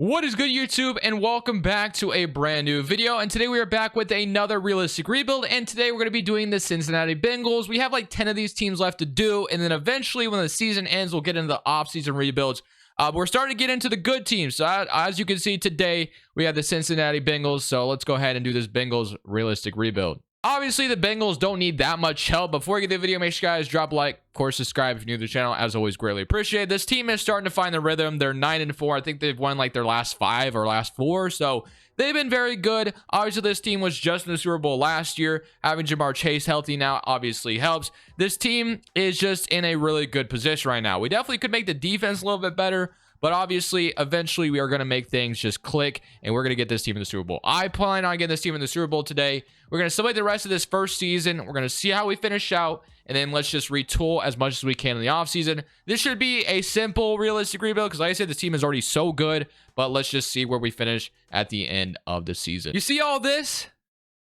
What is good, YouTube, and welcome back to a brand new video. And today we are back with another realistic rebuild, and today we're going to be doing the Cincinnati Bengals. We have like 10 of these teams left to do, and then eventually when the season ends we'll get into the off-season rebuilds. We're starting to get into the good teams. So as you can see today, we have the Cincinnati Bengals. So let's go ahead and do this Bengals realistic rebuild. Obviously, the Bengals don't need that much help. Before we get the video, make sure you guys drop a like, of course, subscribe if you're new to the channel. As always, greatly appreciated. This team is starting to find the rhythm. They're 9-4. I think they've won like their last 5 or last 4. So they've been very good. Obviously, this team was just in the Super Bowl last year. Having Jamar Chase healthy now obviously helps. This team is just in a really good position right now. We definitely could make the defense a little bit better, but obviously, eventually, we are going to make things just click, and we're going to get this team in the Super Bowl. I plan on getting this team in the Super Bowl today. We're going to simulate the rest of this first season. We're going to see how we finish out, and then let's just retool as much as we can in the offseason. This should be a simple, realistic rebuild, because like I said, this team is already so good, but let's just see where we finish at the end of the season. You see all this?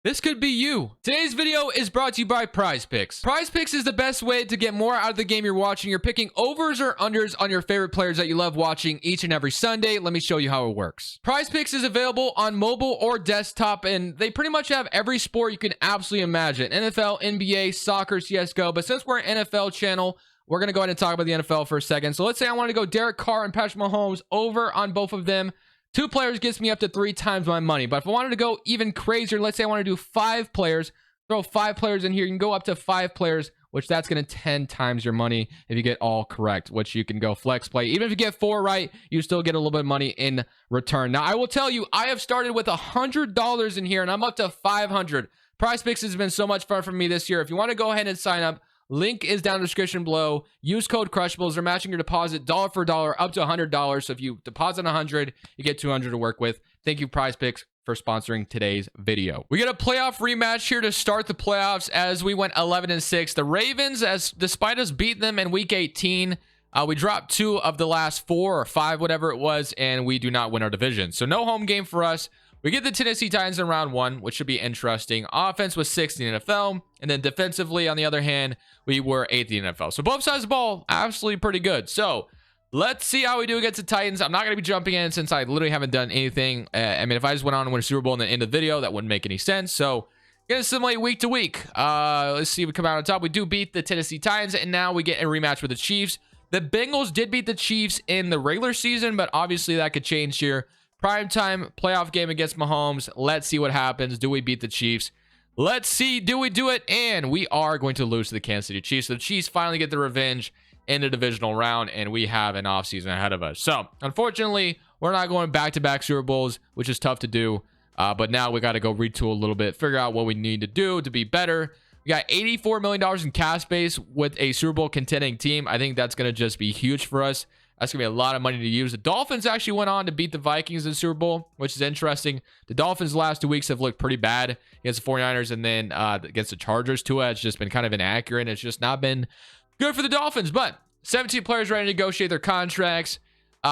This could be you. Today's video is brought to you by Prize Picks. Prize Picks is the best way to get more out of the game you're watching. You're picking overs or unders on your favorite players that you love watching each and every Sunday. Let me show you how it works. Prize Picks is available on mobile or desktop, and they pretty much have every sport you can absolutely imagine. NFL, NBA, soccer, CSGO. But since we're an NFL channel, we're going to go ahead and talk about the NFL for a second. So let's say I want to go Derek Carr and Patrick Mahomes over on both of them. 2 players gets me up to 3 times my money. But if I wanted to go even crazier, let's say I want to do 5 players, throw 5 players in here. You can go up to 5 players, which that's going to 10 times your money if you get all correct, which you can go flex play. Even if you get 4 right, you still get a little bit of money in return. Now, I will tell you, I have started with $100 in here, and I'm up to 500. Prize Picks has been so much fun for me this year. If you want to go ahead and sign up, link is down in the description below. Use code Crushables. They're matching your deposit dollar for dollar up to $100. So if you deposit 100, you get 200 to work with. Thank you, Prize Picks, for sponsoring today's video. We got a playoff rematch here to start the playoffs as we went 11-6. The Ravens, despite us beating them in week 18, we dropped 2 of the last 4 or 5, whatever it was, and we do not win our division. So no home game for us. We get the Tennessee Titans in round 1, which should be interesting. Offense was 6th in the NFL, and then defensively, on the other hand, we were 8th in the NFL. So both sides of the ball, absolutely pretty good. So let's see how we do against the Titans. I'm not going to be jumping in since I literally haven't done anything. I mean, if I just went on and win a Super Bowl in the end of the video, that wouldn't make any sense. So going to simulate week to week. Let's see if we come out on top. We do beat the Tennessee Titans, and now we get a rematch with the Chiefs. The Bengals did beat the Chiefs in the regular season, but obviously that could change here. Primetime playoff game against Mahomes. Let's see what happens. Do we beat the Chiefs? Let's see. Do we do it? And we are going to lose to the Kansas City Chiefs. So the Chiefs finally get the revenge in the divisional round, and we have an offseason ahead of us. So unfortunately, we're not going back-to-back Super Bowls, which is tough to do. But now we got to go retool a little bit, figure out what we need to do to be better. We got $84 million in cap space with a Super Bowl contending team. I think that's going to just be huge for us. That's going to be a lot of money to use. The Dolphins actually went on to beat the Vikings in the Super Bowl, which is interesting. The Dolphins the last 2 weeks have looked pretty bad against the 49ers, and then against the Chargers too. It's just been kind of inaccurate. It's just not been good for the Dolphins. But 17 players ready to negotiate their contracts.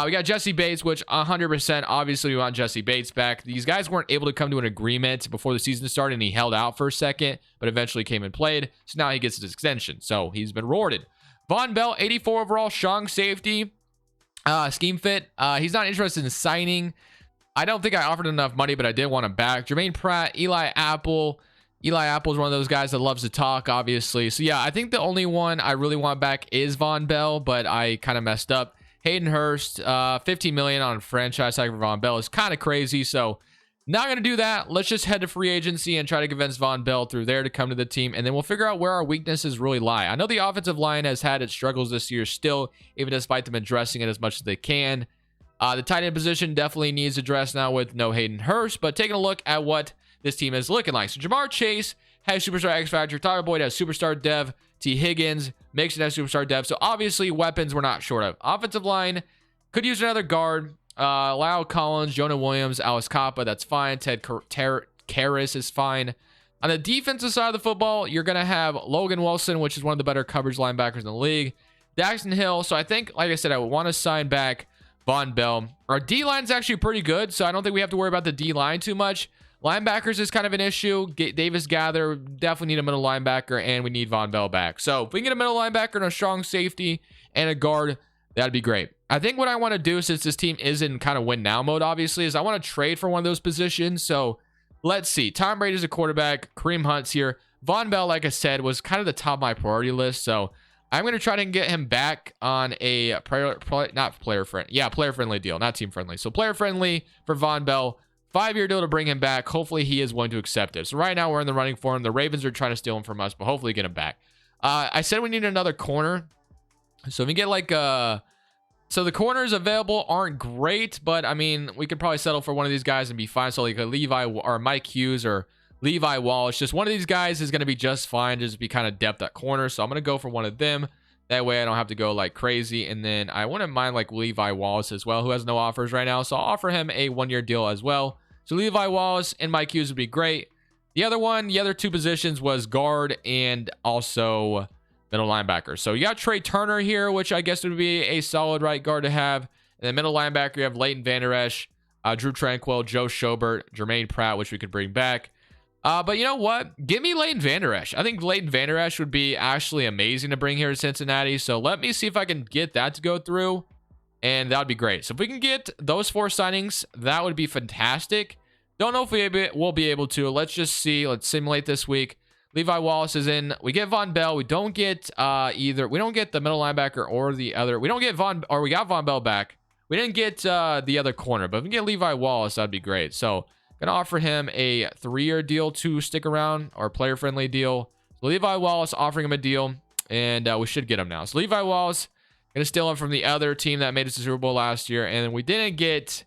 We got Jesse Bates, which 100%, obviously we want Jesse Bates back. These guys weren't able to come to an agreement before the season started, and he held out for a second, but eventually came and played. So now he gets his extension. So he's been rewarded. Von Bell, 84 overall, strong safety. Scheme fit. He's not interested in signing. I don't think I offered enough money, but I did want him back. Jermaine Pratt, Eli Apple. Eli Apple is one of those guys that loves to talk, obviously. So yeah, I think the only one I really want back is Von Bell, but I kind of messed up. Hayden Hurst, $15 million on franchise tag for Von Bell is kind of crazy. So not going to do that. Let's just head to free agency and try to convince Von Bell through there to come to the team. And then we'll figure out where our weaknesses really lie. I know the offensive line has had its struggles this year still, even despite them addressing it as much as they can. The tight end position definitely needs addressed now with no Hayden Hurst. But taking a look at what this team is looking like. So Jamar Chase has superstar X Factor. Tyler Boyd has superstar Dev. T. Higgins, Mixon has superstar Dev. So obviously weapons we're not short of. Offensive line could use another guard. Lyle Collins, Jonah Williams, Alice Kappa, that's fine. Ted Karras is fine. On the defensive side of the football, you're going to have Logan Wilson, which is one of the better coverage linebackers in the league. Daxton Hill. So I think, like I said, I would want to sign back Von Bell. Our D-line is actually pretty good, so I don't think we have to worry about the D-line too much. Linebackers is kind of an issue. Davis Gather, definitely need a middle linebacker, and we need Von Bell back. So if we can get a middle linebacker and a strong safety and a guard, That'd be great. I think what I want to do, since this team is in kind of win now mode, obviously, is I want to trade for one of those positions. So let's see. Tom Brady's a quarterback. Kareem Hunt's here. Von Bell, like I said, was kind of the top of my priority list. So I'm going to try to get him back on a player-friendly deal, not team-friendly. So player-friendly for Von Bell. 5-year deal to bring him back. Hopefully he is willing to accept it. So right now we're in the running for him. The Ravens are trying to steal him from us, but hopefully get him back. I said we need another corner. So if we get like so the corners available aren't great, but I mean, we could probably settle for one of these guys and be fine. So like a Levi or Mike Hughes or Levi Wallace, just one of these guys is going to be just fine. Just be kind of depth at corner. So I'm going to go for one of them. That way I don't have to go like crazy. And then I wouldn't mind like Levi Wallace as well, who has no offers right now. So I'll offer him a 1-year deal as well. So Levi Wallace and Mike Hughes would be great. The other two positions was guard and also middle linebacker. So you got Trey Turner here, which I guess would be a solid right guard to have. And then middle linebacker, you have Leighton Vander Esch, Drew Tranquill, Joe Schobert, Jermaine Pratt, which we could bring back. But you know what? Give me Leighton Vander Esch. I think Leighton Vander Esch would be actually amazing to bring here to Cincinnati. So let me see if I can get that to go through. And that would be great. So if we can get those 4 signings, that would be fantastic. Don't know if we'll be able to. Let's just see. Let's simulate this week. Levi Wallace is in. We get Von Bell. We don't get either. We don't get the middle linebacker or the other. We don't get we got Von Bell back. We didn't get the other corner, but if we get Levi Wallace, that'd be great. So gonna offer him a 3-year deal to stick around, or player-friendly deal. So Levi Wallace, offering him a deal, and we should get him now. So Levi Wallace, gonna steal him from the other team that made us to Super Bowl last year, and we didn't get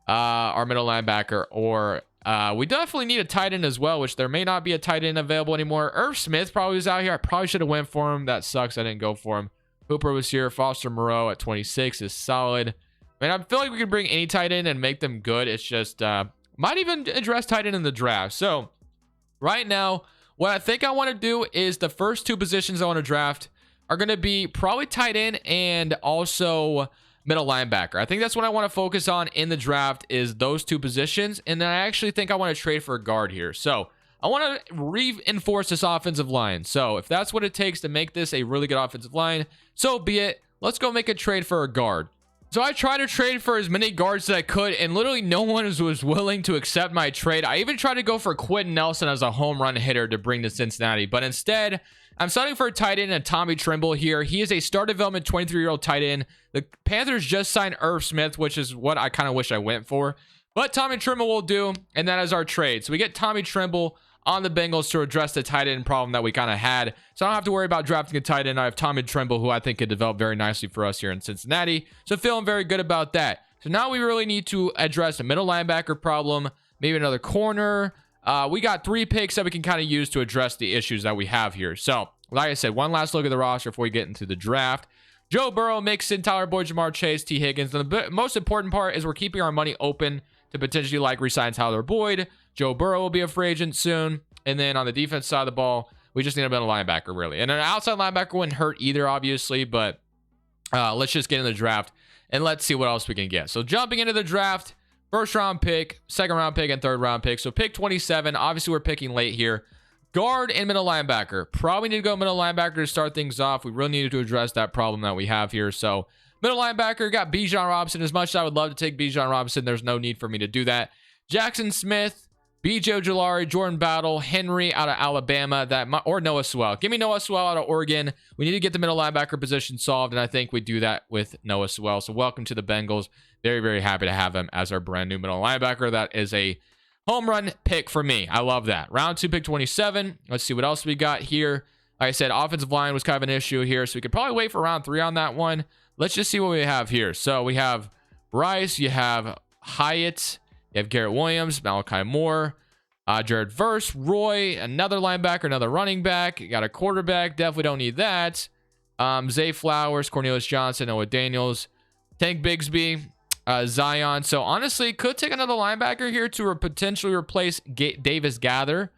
our middle linebacker, or we definitely need a tight end as well, which there may not be a tight end available anymore. Irv Smith probably was out here. I probably should have went for him. That sucks. I didn't go for him. Hooper was here. Foster Moreau at 26 is solid. I mean, I feel like we could bring any tight end and make them good. It's just might even address tight end in the draft. So right now, what I think I want to do is the first 2 positions I want to draft are going to be probably tight end and also middle linebacker. I think that's what I want to focus on in the draft, is those 2 positions. And then I actually think I want to trade for a guard here. So I want to reinforce this offensive line. So if that's what it takes to make this a really good offensive line, so be it. Let's go make a trade for a guard. So I tried to trade for as many guards as I could, and literally no one was willing to accept my trade. I even tried to go for Quentin Nelson as a home run hitter to bring to Cincinnati, but instead I'm starting for a tight end and Tommy Trimble here. He is a star development 23-year-old tight end. The Panthers just signed Irv Smith, which is what I kind of wish I went for. But Tommy Trimble will do, and that is our trade. So we get Tommy Trimble on the Bengals to address the tight end problem that we kind of had. So I don't have to worry about drafting a tight end. I have Tommy Trimble, who I think could develop very nicely for us here in Cincinnati. So feeling very good about that. So now we really need to address a middle linebacker problem, maybe another corner. We got 3 picks that we can kind of use to address the issues that we have here. So like I said, one last look at the roster before we get into the draft. Joe Burrow, Mixon, Tyler Boyd, Jamar Chase, T. Higgins. And the most important part is we're keeping our money open to potentially like resign Tyler Boyd. Joe Burrow will be a free agent soon. And then on the defense side of the ball, we just need a middle linebacker, really. And an outside linebacker wouldn't hurt either, obviously. But let's just get in the draft and let's see what else we can get. So jumping into the draft, 1st round pick, 2nd round pick, and 3rd round pick. So pick 27. Obviously, we're picking late here. Guard and middle linebacker. Probably need to go middle linebacker to start things off. We really needed to address that problem that we have here. So middle linebacker, got Bijan Robinson. As much as I would love to take Bijan Robinson, there's no need for me to do that. Jackson Smith, B.J. Ojulari, Jordan Battle, Henry out of Alabama, or Noah Sewell. Give me Noah Sewell out of Oregon. We need to get the middle linebacker position solved, and I think we do that with Noah Sewell. So welcome to the Bengals. Very, very happy to have him as our brand new middle linebacker. That is a home run pick for me. I love that. Round 2, pick 27. Let's see what else we got here. Like I said, offensive line was kind of an issue here, so we could probably wait for round 3 on that one. Let's just see what we have here. So we have Bryce, you have Hyatt, you have Garrett Williams, Malachi Moore, Jared Verse, Roy, another linebacker, another running back. You got a quarterback. Definitely don't need that. Zay Flowers, Cornelius Johnson, Noah Daniels, Tank Bigsby, Zion. So honestly, could take another linebacker here to potentially replace Davis Gather.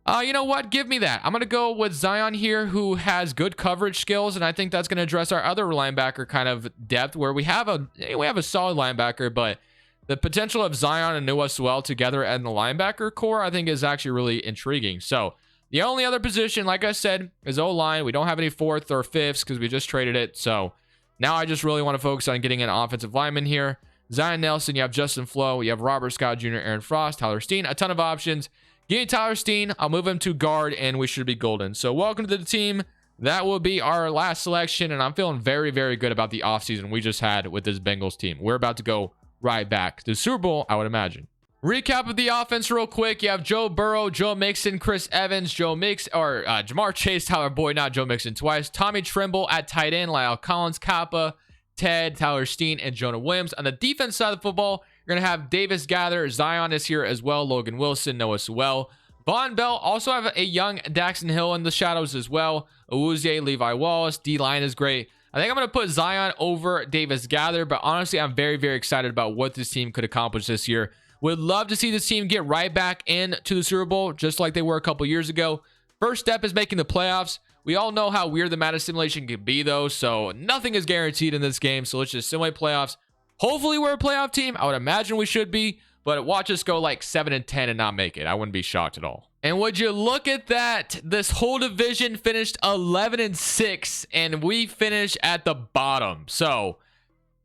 You know what? Give me that. I'm going to go with Zion here, who has good coverage skills, and I think that's going to address our other linebacker kind of depth, where we have a solid linebacker, but the potential of Zion and Noah Sewell together in the linebacker core, I think, is actually really intriguing. So the only other position, like I said, is O-line. We don't have any 4th or 5ths because we just traded it. So Now I just really want to focus on getting an offensive lineman here. Zion Nelson, you have Justin Flo, you have Robert Scott Jr., Aaron Frost, Tyler Steen, a ton of options. Give me Tyler Steen, I'll move him to guard, and we should be golden. So welcome to the team. That will be our last selection, and I'm feeling very, very good about the offseason we just had with this Bengals team. We're about to go right back to the Super Bowl, I would imagine. Recap of the offense real quick. You have Joe Burrow, Joe Mixon, Chris Evans, Jamar Chase, Tyler Boyd, not Joe Mixon twice. Tommy Tremble at tight end, Lyle Collins, Kappa, Ted, Tyler Steen, and Jonah Williams. On the defense side of the football, you're going to have Davis Gather. Zion is here as well. Logan Wilson, Noah Sewell. Von Bell. Also have a young Daxton Hill in the shadows as well. Awuzie, Levi Wallace. D-line is great. I think I'm going to put Zion over Davis Gather, but honestly, I'm very, very excited about what this team could accomplish this year. Would love to see this team get right back into the Super Bowl, just like they were a couple years ago. First step is making the playoffs. We all know how weird the Madden simulation can be, though, so nothing is guaranteed in this game, so let's just simulate playoffs. Hopefully, we're a playoff team. I would imagine we should be, but watch us go like 7-10 and not make it. I wouldn't be shocked at all. And would you look at that? This whole division finished 11-6, and we finished at the bottom. So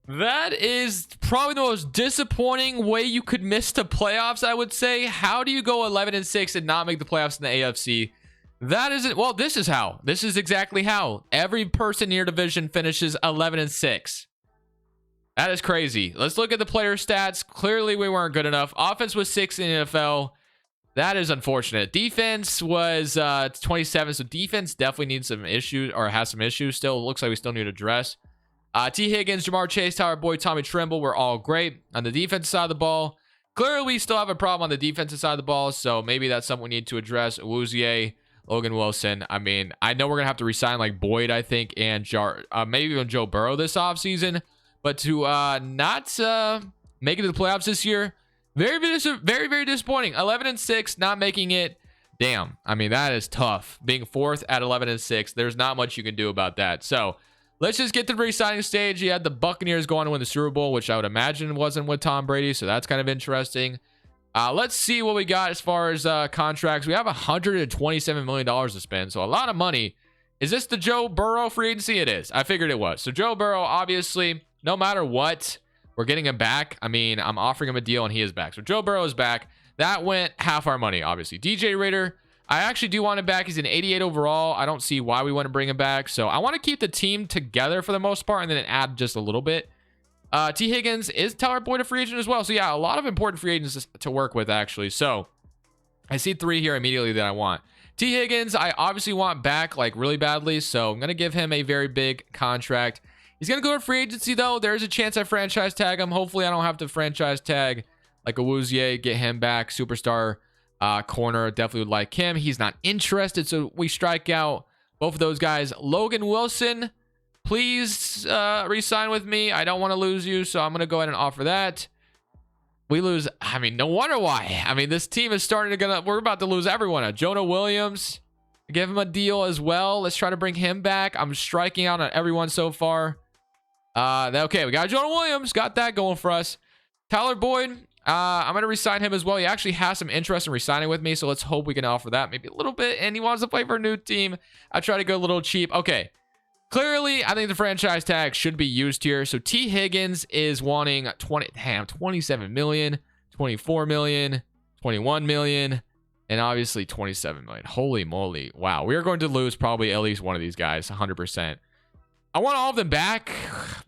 that is probably the most disappointing way you could miss the playoffs, I would say. How do you go 11-6 and not make the playoffs in the AFC? That isn't, well, this is how. This is exactly how. Every person in your division finishes 11-6. That is crazy. Let's look at the player stats. Clearly, we weren't good enough. Offense was 6th in the NFL. That is unfortunate. Defense was 27, so defense definitely needs some issues, or has some issues still. It looks like we still need to address. T. Higgins, Jamar Chase, Tyler Boyd, Tommy Tremble were all great. On the defensive side of the ball, clearly we still have a problem on the defensive side of the ball, so maybe that's something we need to address. Awuzie, Logan Wilson. I mean, I know we're going to have to resign like Boyd, I think, and maybe even Joe Burrow this offseason, but to not make it to the playoffs this year, very, very disappointing. 11-6, not making it. Damn. I mean, that is tough. Being 4th at 11-6, there's not much you can do about that. So let's just get to the re-signing stage. You had the Buccaneers going to win the Super Bowl, which I would imagine wasn't with Tom Brady, so that's kind of interesting. Let's see what we got as far as contracts. We have $127 million to spend, so a lot of money. Is this the Joe Burrow free agency? It is. I figured it was. So Joe Burrow, obviously, no matter what, we're getting him back. I mean, I'm offering him a deal, and he is back. So Joe Burrow is back. That went half our money, obviously. DJ Rader, I actually do want him back. He's an 88 overall. I don't see why we wouldn't bring him back. So I want to keep the team together for the most part and then add just a little bit. T. Higgins, is Tyler Boyd a free agent as well? So yeah, a lot of important free agents to work with, actually. So I see 3 here immediately that I want. T. Higgins, I obviously want back like really badly. So I'm going to give him a very big contract. He's going to go to free agency, though. There's a chance I franchise tag him. Hopefully, I don't have to franchise tag like Awuzie, get him back. Superstar corner, definitely would like him. He's not interested, so we strike out both of those guys. Logan Wilson, please re-sign with me. I don't want to lose you, so I'm going to go ahead and offer that. We lose. I mean, no wonder why. I mean, this team is starting to we're about to lose everyone. Jonah Williams, give him a deal as well. Let's try to bring him back. I'm striking out on everyone so far. Okay, we got Jonah Williams. Got that going for us. Tyler Boyd, I'm going to resign him as well. He actually has some interest in resigning with me, so let's hope we can offer that maybe a little bit. And he wants to play for a new team. I try to go a little cheap. Okay, clearly, I think the franchise tag should be used here. So T. Higgins is wanting 27 million, 24 million, 21 million, and obviously 27 million. Holy moly. Wow, we are going to lose probably at least one of these guys, 100%. I want all of them back,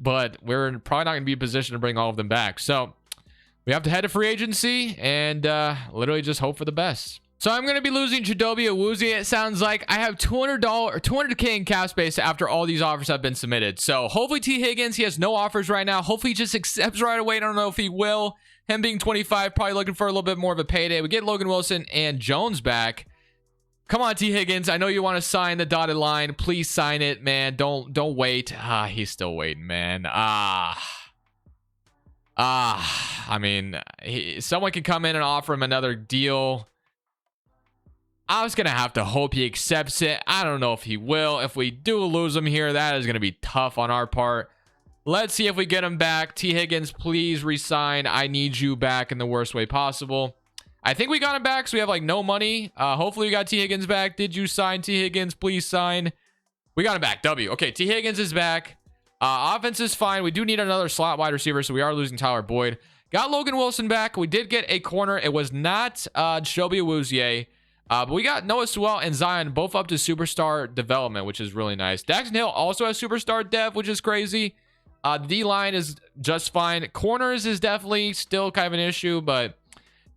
but we're probably not going to be in a position to bring all of them back. So we have to head to free agency and literally just hope for the best. So I'm going to be losing Chidobe Awuzie. It sounds like I have $200K in cap space after all these offers have been submitted. So hopefully T. Higgins, he has no offers right now. Hopefully he just accepts right away. I don't know if he will. Him being 25, probably looking for a little bit more of a payday. We get Logan Wilson and Jones back. Come on, T. Higgins. I know you want to sign the dotted line. Please sign it, man. Don't wait. He's still waiting, man. I mean, someone can come in and offer him another deal. I was going to have to hope he accepts it. I don't know if he will. If we do lose him here, that is going to be tough on our part. Let's see if we get him back. T. Higgins, please resign. I need you back in the worst way possible. I think we got him back, so we have like no money. Hopefully we got T. Higgins back. Did you sign T. Higgins? Please sign. We got him back. W. Okay, T. Higgins is back. Offense is fine. We do need another slot wide receiver, so we are losing Tyler Boyd. Got Logan Wilson back. We did get a corner. It was not Jacoby Awuzie. But we got Noah Sewell and Zion both up to superstar development, which is really nice. Daxton Hill also has superstar dev, which is crazy. D-line is just fine. Corners is definitely still kind of an issue, but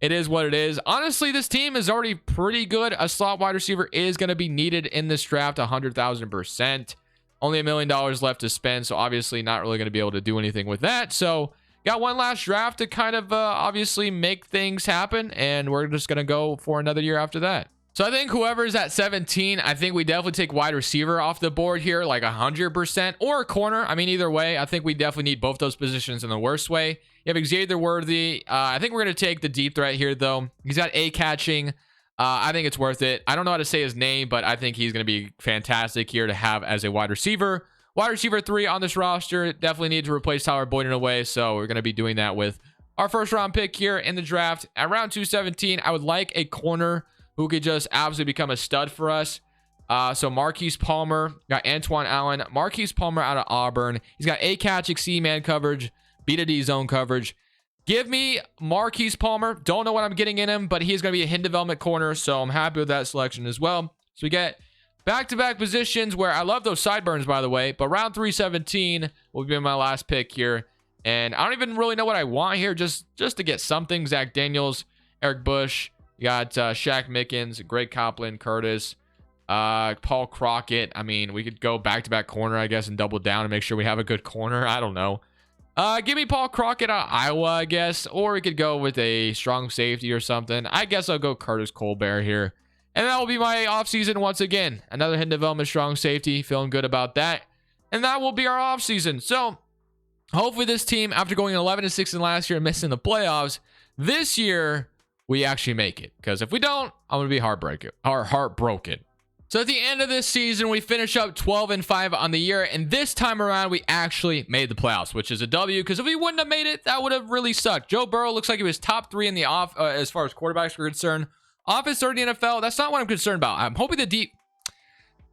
it is what it is. Honestly, this team is already pretty good. A slot wide receiver is going to be needed in this draft 100,000%. Only $1 million left to spend, so obviously not really going to be able to do anything with that. So got one last draft to kind of obviously make things happen, and we're just going to go for another year after that. So I think whoever's at 17, I think we definitely take wide receiver off the board here, like 100%, or a corner. I mean, either way, I think we definitely need both those positions in the worst way. You have Xavier Worthy. I think we're going to take the deep threat here, though. He's got A catching. I think it's worth it. I don't know how to say his name, but I think he's going to be fantastic here to have as a wide receiver. Wide receiver 3 on this roster. Definitely need to replace Tyler Boyd in a way, so we're going to be doing that with our first round pick here in the draft. At round 217, I would like a corner who could just absolutely become a stud for us. So Marquise Palmer, got Antoine Allen. Marquise Palmer out of Auburn. He's got A catching, C man coverage, B to D zone coverage. Give me Marquise Palmer. Don't know what I'm getting in him, but he's going to be a hidden development corner, so I'm happy with that selection as well. So we get back-to-back positions where I love those sideburns, by the way, but round 317 will be my last pick here. And I don't even really know what I want here, just to get something. Zach Daniels, Eric Bush. You got Shaq Mickens, Greg Copeland, Curtis, Paul Crockett. I mean, we could go back-to-back corner, I guess, and double down and make sure we have a good corner. I don't know. Give me Paul Crockett out of Iowa, I guess. Or we could go with a strong safety or something. I guess I'll go Curtis Colbert here. And that will be my offseason once again. Another hidden development strong safety. Feeling good about that. And that will be our offseason. So, hopefully this team, after going 11-6 last year and missing the playoffs, this year we actually make it. Because if we don't, I'm going to be heartbroken. So at the end of this season, we finish up 12-5 on the year, and this time around, we actually made the playoffs, which is a W, because if we wouldn't have made it, that would have really sucked. Joe Burrow looks like he was top 3 in the as far as quarterbacks are concerned. Offense 30 in the NFL, that's not what I'm concerned about. I'm hoping the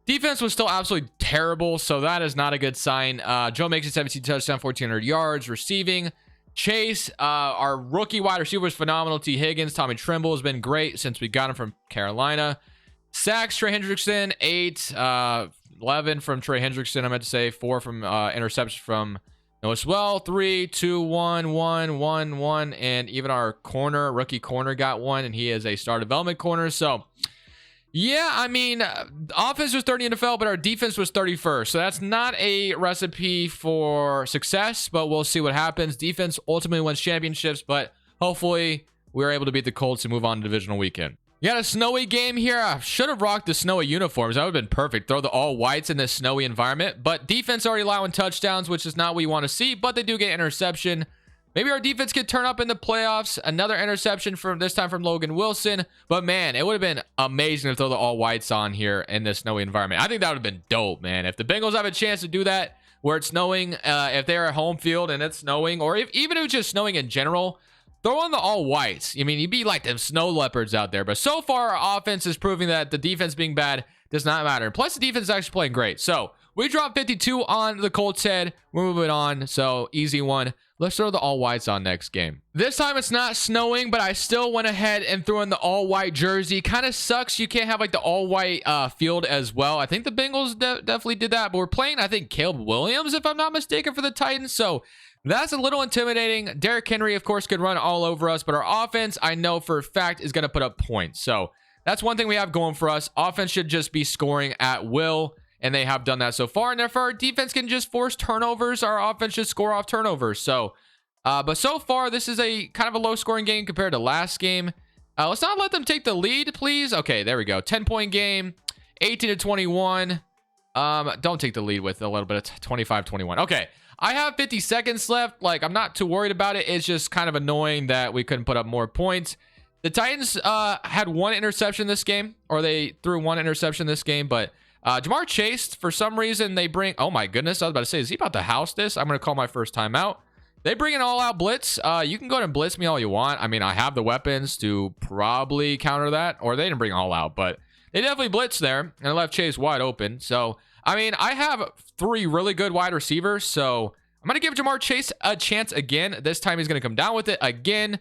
defense was still absolutely terrible, so that is not a good sign. Joe makes it 17 touchdowns, 1,400 yards, receiving. Chase, our rookie wide receiver, was phenomenal. T. Higgins, Tommy Tremble has been great since we got him from Carolina. Sacks, Trey Hendrickson, 8, 11 from Trey Hendrickson, I meant to say, 4 from interceptions from Noah Sewell, 3, 2, 1, 1, 1, 1, and even our rookie corner got 1, and he is a star development corner. So, yeah, I mean, offense was 30 in the NFL, but our defense was 31st. So that's not a recipe for success, but we'll see what happens. Defense ultimately wins championships, but hopefully we're able to beat the Colts and move on to divisional weekend. You got a snowy game here. I should have rocked the snowy uniforms. That would have been perfect. Throw the all whites in this snowy environment. But defense already allowing touchdowns, which is not what you want to see. But they do get interception. Maybe our defense could turn up in the playoffs. Another interception from this time from Logan Wilson. But man, it would have been amazing to throw the all whites on here in this snowy environment. I think that would have been dope, man. If the Bengals have a chance to do that where it's snowing, if they're at home field and it's snowing, or even if it's just snowing in general, throw on the all whites. I mean, you'd be like them snow leopards out there. But so far, our offense is proving that the defense being bad does not matter. Plus, the defense is actually playing great. So, we dropped 52 on the Colts head. We're moving on. So, easy one. Let's throw the all whites on next game. This time, it's not snowing, but I still went ahead and threw in the all white jersey. Kind of sucks you can't have like the all white field as well. I think the Bengals definitely did that. But we're playing, I think, Caleb Williams, if I'm not mistaken, for the Titans. So, that's a little intimidating. Derrick Henry, of course, could run all over us, but our offense, I know for a fact, is going to put up points. So that's one thing we have going for us. Offense should just be scoring at will, and they have done that so far. And if our defense can just force turnovers, our offense should score off turnovers. So, but so far, this is a kind of a low-scoring game compared to last game. Let's not let them take the lead, please. Okay, there we go. 10-point game, 18-21. Don't take the lead with a little bit of 25-21. Okay. I have 50 seconds left. Like, I'm not too worried about it. It's just kind of annoying that we couldn't put up more points. The Titans had 1 interception this game, or they threw 1 interception this game, but Jamar Chase, for some reason, they bring... Oh, my goodness. I was about to say, is he about to house this? I'm going to call my first timeout. They bring an all-out blitz. You can go ahead and blitz me all you want. I mean, I have the weapons to probably counter that, or they didn't bring all out, but they definitely blitzed there, and left Chase wide open. So I mean, I have 3 really good wide receivers, so I'm going to give Jamar Chase a chance again. This time he's going to come down with it again.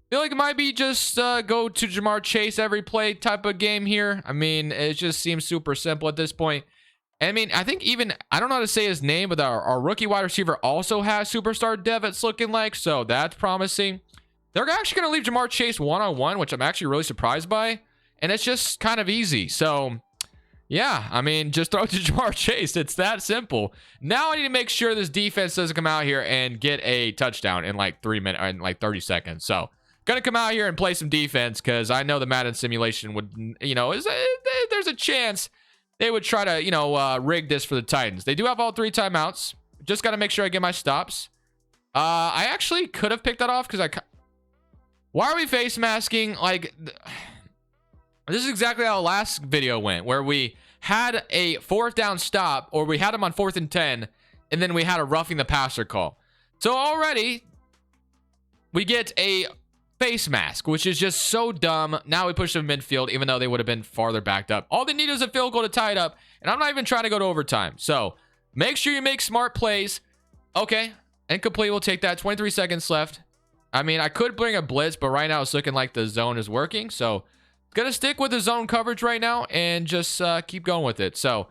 Feel like it might be just go to Jamar Chase every play type of game here. I mean, it just seems super simple at this point. I mean, I think even, I don't know how to say his name, but our rookie wide receiver also has superstar dev, it's looking like, so that's promising. They're actually going to leave Jamar Chase one-on-one, which I'm actually really surprised by, and it's just kind of easy. So, yeah, I mean, just throw it to Jamar Chase. It's that simple. Now I need to make sure this defense doesn't come out here and get a touchdown in like 3 minutes, in like 30 seconds. So, gonna come out here and play some defense because I know the Madden simulation would, you know, there's a chance they would try to, you know, rig this for the Titans. They do have all 3 timeouts. Just got to make sure I get my stops. I actually could have picked that off because why are we face masking? Like, this is exactly how the last video went, where we had a 4th down stop, or we had them on 4th and 10, and then we had a roughing the passer call. So already we get a face mask, which is just so dumb. Now we push them midfield, even though they would have been farther backed up. All they need is a field goal to tie it up, and I'm not even trying to go to overtime. So make sure you make smart plays. Okay, incomplete. We'll take that. 23 seconds left. I mean, I could bring a blitz, but right now it's looking like the zone is working. So gonna stick with the zone coverage right now and just keep going with it. So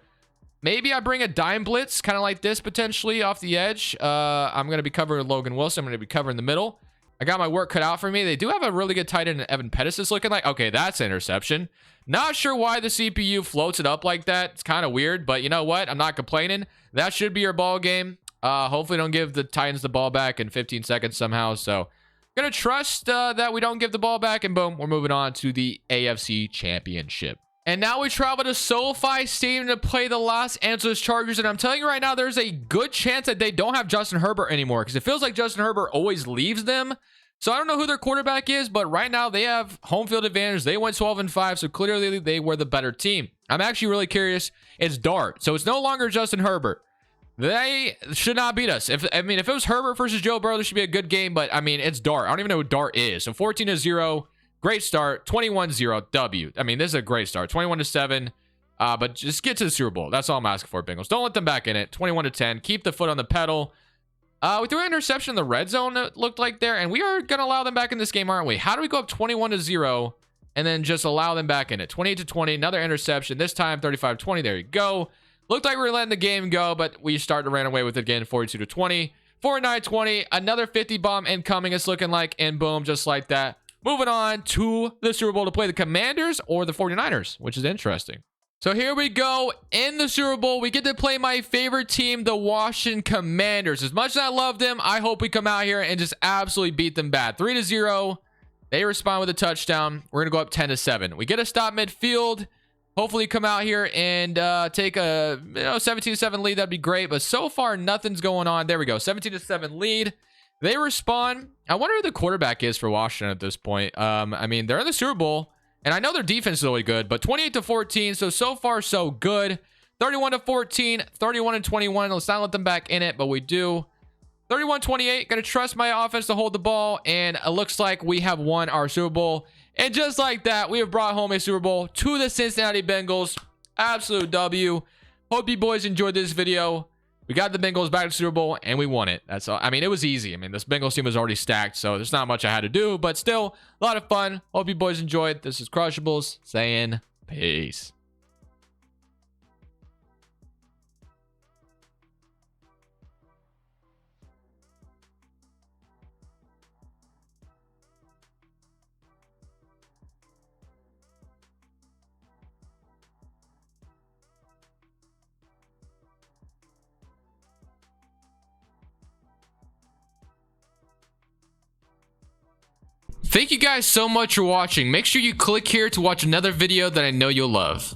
maybe I bring a dime blitz, kind of like this potentially off the edge. I'm gonna be covering Logan Wilson. I'm gonna be covering the middle. I got my work cut out for me. They do have a really good tight end in Evan Pettis. It's looking like, okay, that's an interception. Not sure why the CPU floats it up like that. It's kind of weird, but you know what? I'm not complaining. That should be your ball game. Hopefully don't give the Titans the ball back in 15 seconds somehow. So gonna trust that we don't give the ball back, and boom, we're moving on to the AFC Championship. And now we travel to SoFi Stadium to play the Los Angeles Chargers. And I'm telling you right now, there's a good chance that they don't have Justin Herbert anymore, because it feels like Justin Herbert always leaves them. So I don't know who their quarterback is, but right now they have home field advantage. They went 12-5, so clearly they were the better team. I'm actually really curious. It's Dart, so it's no longer Justin Herbert. They should not beat us. If it was Herbert versus Joe Burrow, this should be a good game, but I mean, it's Dart. I don't even know who Dart is. So 14-0. Great start. 21-0 W. I mean, this is a great start. 21-7. But just get to the Super Bowl. That's all I'm asking for, Bengals. Don't let them back in it. 21-10. Keep the foot on the pedal. We threw an interception in the red zone, it looked like there, and we are going to allow them back in this game, aren't we? How do we go up 21-0 and then just allow them back in it? 28-20. Another interception. This time 35-20. There you go. Looked like we were letting the game go, but we started to run away with it again. 42-20. 49-20. Another 50 bomb incoming, it's looking like, and boom, just like that. Moving on to the Super Bowl to play the Commanders or the 49ers, which is interesting. So here we go. In the Super Bowl, we get to play my favorite team, the Washington Commanders. As much as I love them, I hope we come out here and just absolutely beat them bad. 3-0. They respond with a touchdown. We're going to go up 10-7. We get a stop midfield. Hopefully come out here and take a 17-7 lead. That'd be great. But so far, nothing's going on. There we go. 17-7 lead. They respond. I wonder who the quarterback is for Washington at this point. I mean, they're in the Super Bowl, and I know their defense is really good, but 28-14, so far, so good. 31-14, 31-21. Let's not let them back in it, but we do. 31-28, gonna trust my offense to hold the ball, and it looks like we have won our Super Bowl. And just like that, we have brought home a Super Bowl to the Cincinnati Bengals. Absolute W. Hope you boys enjoyed this video. We got the Bengals back to the Super Bowl, and we won it. That's all. I mean, it was easy. I mean, this Bengals team was already stacked, so there's not much I had to do, but still, a lot of fun. Hope you boys enjoyed. This is Crushables saying peace. Thank you guys so much for watching. Make sure you click here to watch another video that I know you'll love.